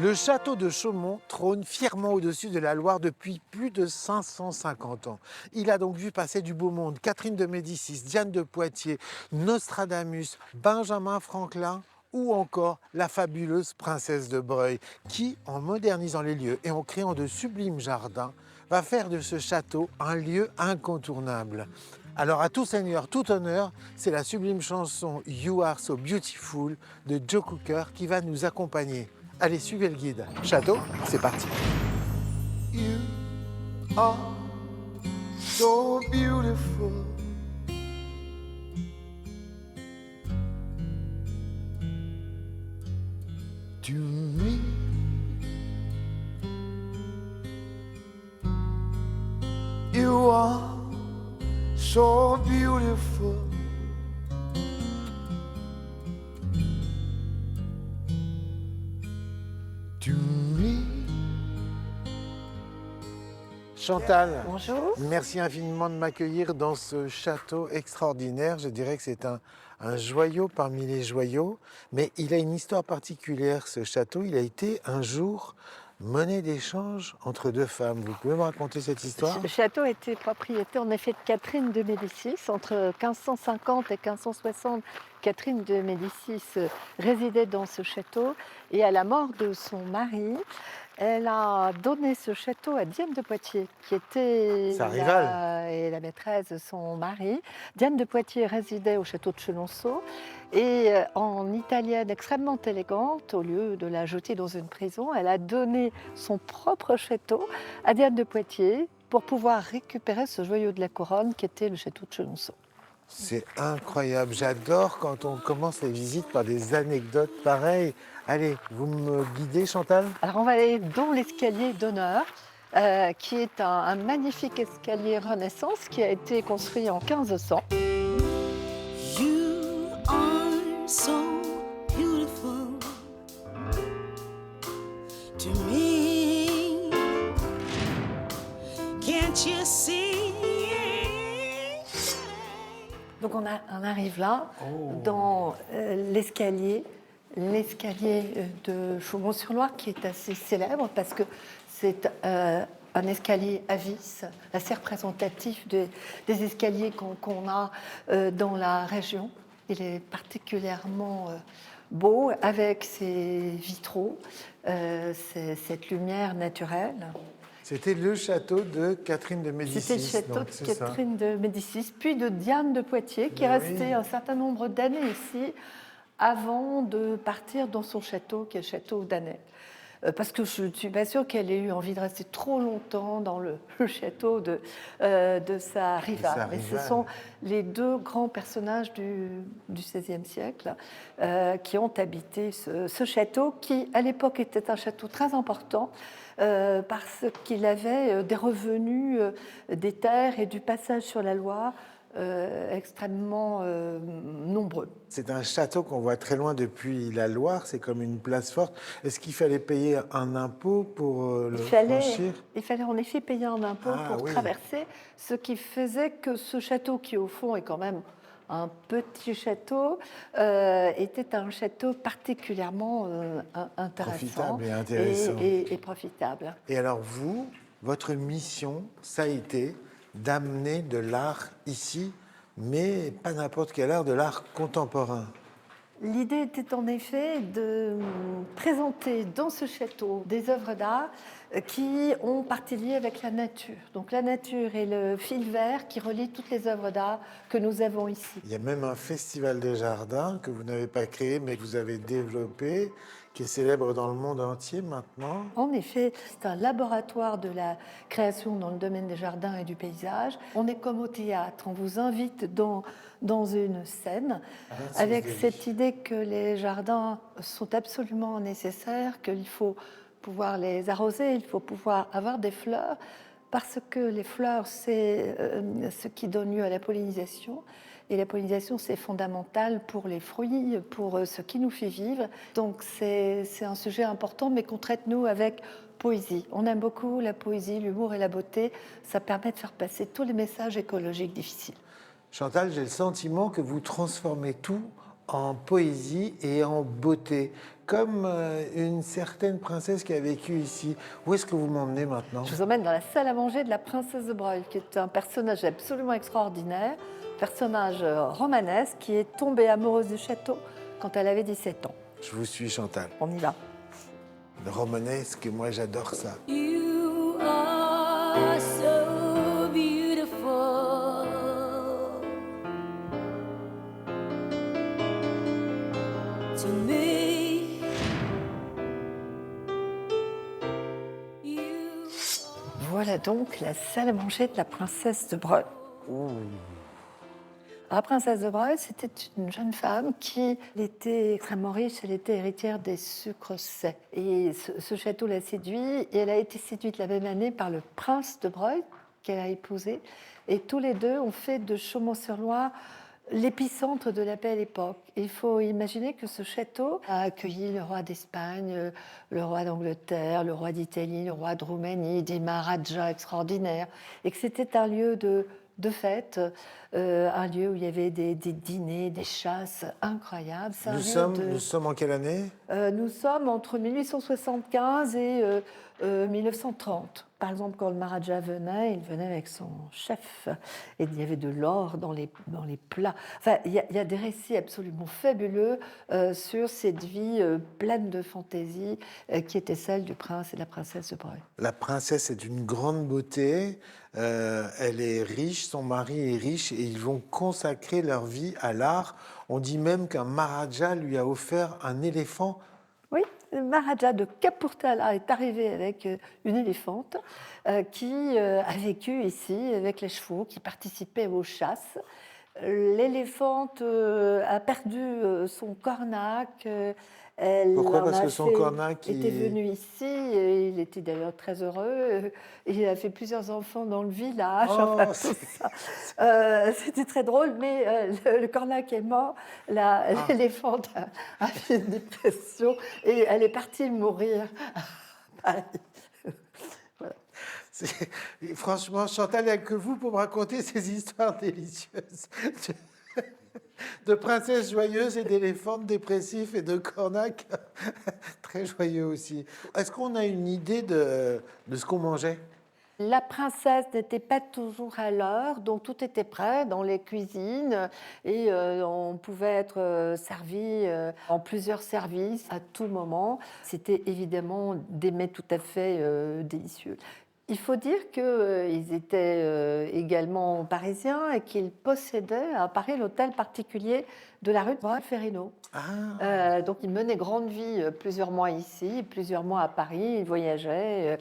Le château de Chaumont trône fièrement au-dessus de la Loire depuis plus de 550 ans. Il a donc vu passer du beau monde, Catherine de Médicis, Diane de Poitiers, Nostradamus, Benjamin Franklin ou encore la fabuleuse princesse de Breuil, qui, en modernisant les lieux et en créant de sublimes jardins, va faire de ce château un lieu incontournable. Alors à tout seigneur, tout honneur, c'est la sublime chanson You Are So Beautiful de Joe Cocker qui va nous accompagner. Allez, suivez le guide. Château, c'est parti. You are so beautiful. To me. You are so beautiful. To me. Chantal, Bonjour. merci infiniment de m'accueillir dans ce château extraordinaire. Je dirais que c'est un joyau parmi les joyaux, mais il a une histoire particulière, ce château. Il a été un jour monnaie d'échange entre deux femmes. Vous pouvez me raconter cette histoire? Le château était propriété en effet de Catherine de Médicis. Entre 1550 et 1560, Catherine de Médicis résidait dans ce château et à la mort de son mari, elle a donné ce château à Diane de Poitiers, qui était Sa rivale. la maîtresse de son mari. Diane de Poitiers résidait au château de Chenonceau et en italienne extrêmement élégante, au lieu de la jeter dans une prison, elle a donné son propre château à Diane de Poitiers pour pouvoir récupérer ce joyau de la couronne qui était le château de Chenonceau. C'est incroyable. J'adore quand on commence les visites par des anecdotes pareilles. Allez, vous me guidez, Chantal? Alors on va aller dans l'escalier d'honneur, qui est un magnifique escalier Renaissance qui a été construit en 1500. You are so beautiful to me. Can't you see? Donc on arrive là, dans l'escalier de Chaumont-sur-Loire, qui est assez célèbre parce que c'est un escalier à vis, assez représentatif des escaliers qu'on a dans la région. Il est particulièrement beau avec ses vitraux, cette lumière naturelle. C'était le château de Catherine de Médicis. C'était le château donc, de c'est ça. Catherine de Médicis, puis de Diane de Poitiers, qui est Mais restée oui. un certain nombre d'années ici avant de partir dans son château, qui est le château d'Annet. Parce que je ne suis pas sûre qu'elle ait eu envie de rester trop longtemps dans le château de sa rivale. Mais ce sont les deux grands personnages du XVIe siècle qui ont habité ce château, qui à l'époque était un château très important parce qu'il avait des revenus des terres et du passage sur la Loire extrêmement nombreux. C'est un château qu'on voit très loin depuis la Loire, c'est comme une place forte. Est-ce qu'il fallait payer un impôt pour le franchir? Il fallait en effet payer un impôt pour oui. traverser, ce qui faisait que ce château, qui au fond est quand même un petit château, était un château particulièrement intéressant Profitable et intéressant. et profitable. Et alors vous, votre mission, ça a été d'amener de l'art ici, mais pas n'importe quel art, de l'art contemporain. L'idée était en effet de présenter dans ce château des œuvres d'art qui ont partie liée avec la nature. Donc la nature est le fil vert qui relie toutes les œuvres d'art que nous avons ici. Il y a même un festival des jardins que vous n'avez pas créé, mais que vous avez développé, qui est célèbre dans le monde entier maintenant. En effet, c'est un laboratoire de la création dans le domaine des jardins et du paysage. On est comme au théâtre, on vous invite dans une scène avec cette idée que les jardins sont absolument nécessaires, qu'il faut pouvoir les arroser, il faut pouvoir avoir des fleurs, parce que les fleurs, c'est ce qui donne lieu à la pollinisation. Et la pollinisation, c'est fondamental pour les fruits, pour ce qui nous fait vivre. Donc c'est un sujet important, mais qu'on traite, nous, avec poésie. On aime beaucoup la poésie, l'humour et la beauté. Ça permet de faire passer tous les messages écologiques difficiles. Chantal, j'ai le sentiment que vous transformez tout en poésie et en beauté, comme une certaine princesse qui a vécu ici. Où est-ce que vous m'emmenez maintenant? Je vous emmène dans la salle à manger de la princesse de Broglie, qui est un personnage absolument extraordinaire, personnage romanesque qui est tombée amoureuse du château quand elle avait 17 ans. Je vous suis, Chantal. On y va. Le romanesque, moi j'adore ça. You are so beautiful to me. You Voilà donc la salle à manger de la princesse de Broglie. La princesse de Broglie, c'était une jeune femme qui était extrêmement riche, elle était héritière des sucres secs. Et ce château l'a séduite, et elle a été séduite la même année par le prince de Broglie, qu'elle a épousé. Et tous les deux ont fait de Chaumont-sur-Loire l'épicentre de la belle époque. Il faut imaginer que ce château a accueilli le roi d'Espagne, le roi d'Angleterre, le roi d'Italie, le roi de Roumanie, des maharajas extraordinaires, et que c'était un lieu de fête, un lieu où il y avait des dîners, des chasses incroyables. C'est un lieu Nous sommes en quelle année? nous sommes entre 1875 et 1930. Par exemple, quand le Maharaja venait, il venait avec son chef et il y avait de l'or dans les plats. Enfin, il y a des récits absolument fabuleux sur cette vie pleine de fantaisie qui était celle du prince et de la princesse de Broglie. La princesse est d'une grande beauté, elle est riche, son mari est riche et ils vont consacrer leur vie à l'art. On dit même qu'un Maharaja lui a offert un éléphant. Oui, le Maharaja de Kapurthala est arrivé avec une éléphante qui a vécu ici avec les chevaux, qui participaient aux chasses. L'éléphante a perdu son cornac. Pourquoi? Parce que son cornac était venu ici, et il était d'ailleurs très heureux. Il a fait plusieurs enfants dans le village. Oh, enfin, tout ça. C'était très drôle, mais le cornac est mort. L'éléphante a fait une dépression et elle est partie mourir à Paris. Franchement, Chantal, il n'y a que vous pour me raconter ces histoires délicieuses de princesses joyeuses et d'éléphantes dépressifs et de cornac très joyeux aussi. Est-ce qu'on a une idée de ce qu'on mangeait? La princesse n'était pas toujours à l'heure, donc tout était prêt dans les cuisines et on pouvait être servi en plusieurs services à tout moment. C'était évidemment des mets tout à fait délicieux. Il faut dire qu'ils étaient également parisiens et qu'ils possédaient à Paris l'hôtel particulier de la rue de Ferrino. Donc ils menaient grande vie plusieurs mois ici, plusieurs mois à Paris, ils voyageaient.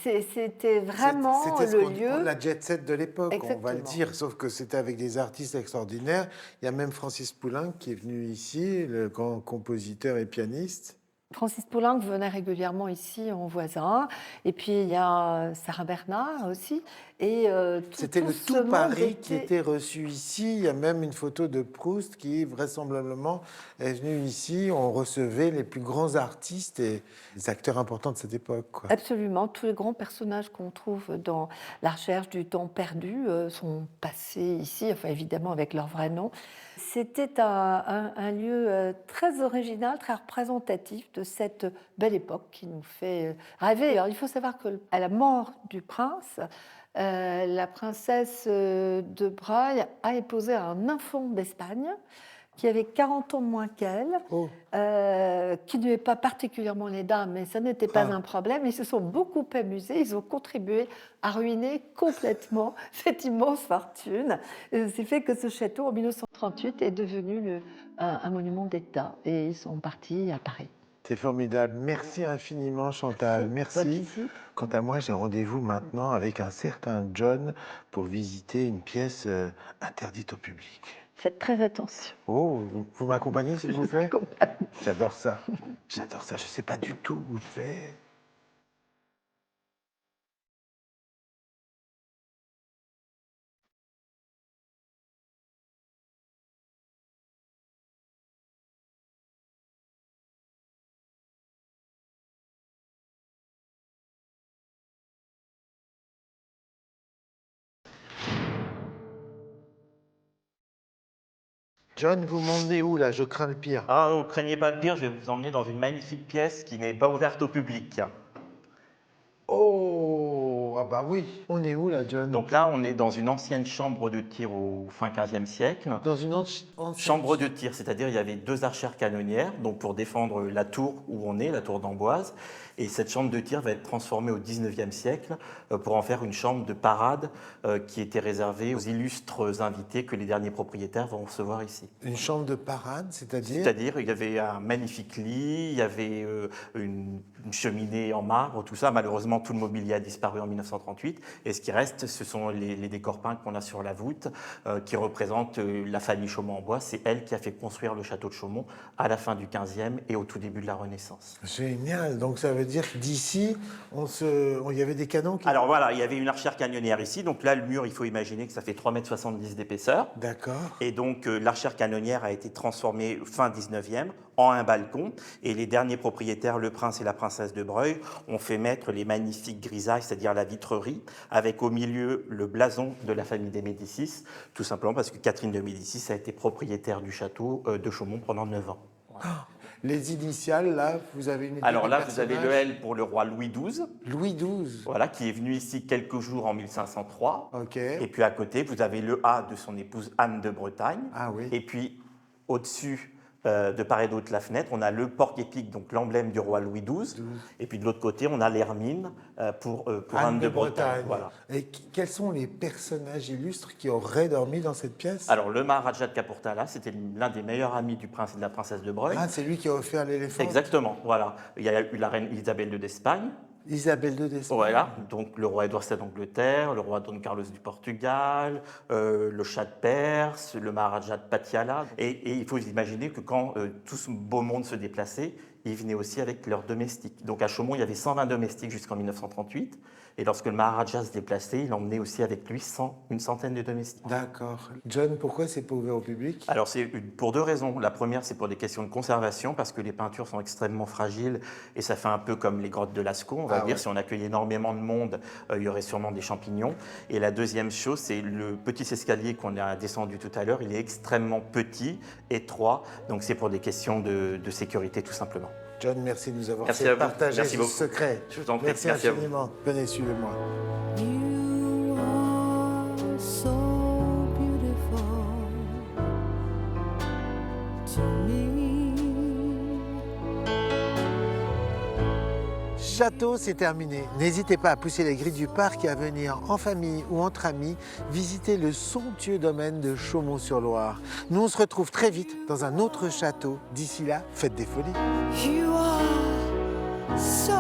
C'était vraiment C'était le lieu. la jet set de l'époque, on va le Exactement. dire, sauf que c'était avec des artistes extraordinaires. Il y a même Francis Poulenc qui est venu ici, le grand compositeur et pianiste. Francis Poulenc venait régulièrement ici en voisin. Et puis il y a Sarah Bernard aussi. Et C'était tout le ce tout monde Paris qui était reçu ici. Il y a même une photo de Proust qui vraisemblablement est venu ici. On recevait les plus grands artistes et les acteurs importants de cette époque, quoi. Absolument. Tous les grands personnages qu'on trouve dans La recherche du temps perdu sont passés ici, enfin évidemment avec leur vrai nom. C'était un lieu très original, très représentatif de cette belle époque qui nous fait rêver. Alors, il faut savoir qu'à la mort du prince, la princesse de Broglie a épousé un nympho d'Espagne qui avait 40 ans de moins qu'elle, qui ne lui est pas particulièrement les dames, mais ça n'était pas un problème. Ils se sont beaucoup amusés, ils ont contribué à ruiner complètement cette immense fortune. C'est fait que ce château, en 1938, est devenu un monument d'État et ils sont partis à Paris. C'est formidable. Merci infiniment, Chantal. Merci. Quant à moi, j'ai rendez-vous maintenant avec un certain John pour visiter une pièce interdite au public. Faites très attention. Oh, vous m'accompagnez, s'il vous plaît? J'adore ça. J'adore ça. Je ne sais pas du tout où je vais. John, vous m'emmenez où là? Je crains le pire. Ah, ne craignez pas le pire, je vais vous emmener dans une magnifique pièce qui n'est pas ouverte au public. Oh, ah bah oui. On est où là, John? Donc là, on est dans une ancienne chambre de tir au fin 15e siècle. Dans une ancienne Chambre de tir, c'est-à-dire il y avait 2 archères canonnières, donc pour défendre la tour où on est, la tour d'Amboise. Et cette chambre de tir va être transformée au 19e siècle pour en faire une chambre de parade qui était réservée aux illustres invités que les derniers propriétaires vont recevoir ici. Une chambre de parade, c'est-à-dire? C'est-à-dire, il y avait un magnifique lit, il y avait une cheminée en marbre, tout ça. Malheureusement, tout le mobilier a disparu en 1938. Et ce qui reste, ce sont les décors peints qu'on a sur la voûte, qui représentent la famille Chaumont-en-Bois. C'est elle qui a fait construire le château de Chaumont à la fin du 15e et au tout début de la Renaissance. Génial. Donc ça veut dire que d'ici, il y avait des canons qui... Alors voilà, il y avait une archère canonnière ici. Donc là, le mur, il faut imaginer que ça fait 3,70 m d'épaisseur. D'accord. Et donc, l'archère canonnière a été transformée fin 19e en un balcon. Et les derniers propriétaires, le prince et la princesse de Breuil, ont fait mettre les magnifiques grisailles, c'est-à-dire la vitrerie, avec au milieu le blason de la famille des Médicis, tout simplement parce que Catherine de Médicis a été propriétaire du château de Chaumont pendant 9 ans. Voilà. Les initiales, là, vous avez une idée Alors du là, vous avez le personnage? L pour le roi Louis XII, Louis XII. voilà, qui est venu ici quelques jours en 1503. Ok. Et puis à côté, vous avez le A de son épouse Anne de Bretagne. Ah oui. Et puis au-dessus, de part et d'autre de la fenêtre, on a le porc-épic, donc l'emblème du roi Louis XII. Et puis de l'autre côté, on a l'hermine pour Anne de Bretagne. Voilà. Et quels sont les personnages illustres qui auraient dormi dans cette pièce? Alors le Maharaja de Kapurthala, c'était l'un des meilleurs amis du prince et de la princesse de Breuil. Ah, c'est lui qui a offert l'éléphant? Exactement, voilà. Il y a eu la reine Isabelle II d'Espagne. Isabelle II d'Espagne. Voilà, donc le roi Édouard VII d'Angleterre, le roi Don Carlos du Portugal, le Shah de Perse, le Maharaja de Patiala. Et il faut imaginer que quand tout ce beau monde se déplaçait, ils venaient aussi avec leurs domestiques. Donc à Chaumont, il y avait 120 domestiques jusqu'en 1938. Et lorsque le Maharaja se déplaçait, il emmenait aussi avec lui une centaine de domestiques. D'accord. John, pourquoi c'est pas ouvert au public? Alors c'est pour 2 raisons. La première, c'est pour des questions de conservation, parce que les peintures sont extrêmement fragiles et ça fait un peu comme les grottes de Lascaux, on va dire. Ouais. Si on accueillait énormément de monde, il y aurait sûrement des champignons. Et la deuxième chose, c'est le petit escalier qu'on a descendu tout à l'heure. Il est extrêmement petit, étroit, donc c'est pour des questions de sécurité tout simplement. John, merci de nous avoir Merci fait à vous. partager Merci ce beaucoup. secret. Je vous en prie. Merci Merci à vous. infiniment. Venez, suivez-moi. You are so beautiful to me. Château, c'est terminé. N'hésitez pas à pousser les grilles du parc et à venir en famille ou entre amis visiter le somptueux domaine de Chaumont-sur-Loire. Nous, on se retrouve très vite dans un autre château. D'ici là, faites des folies. You are so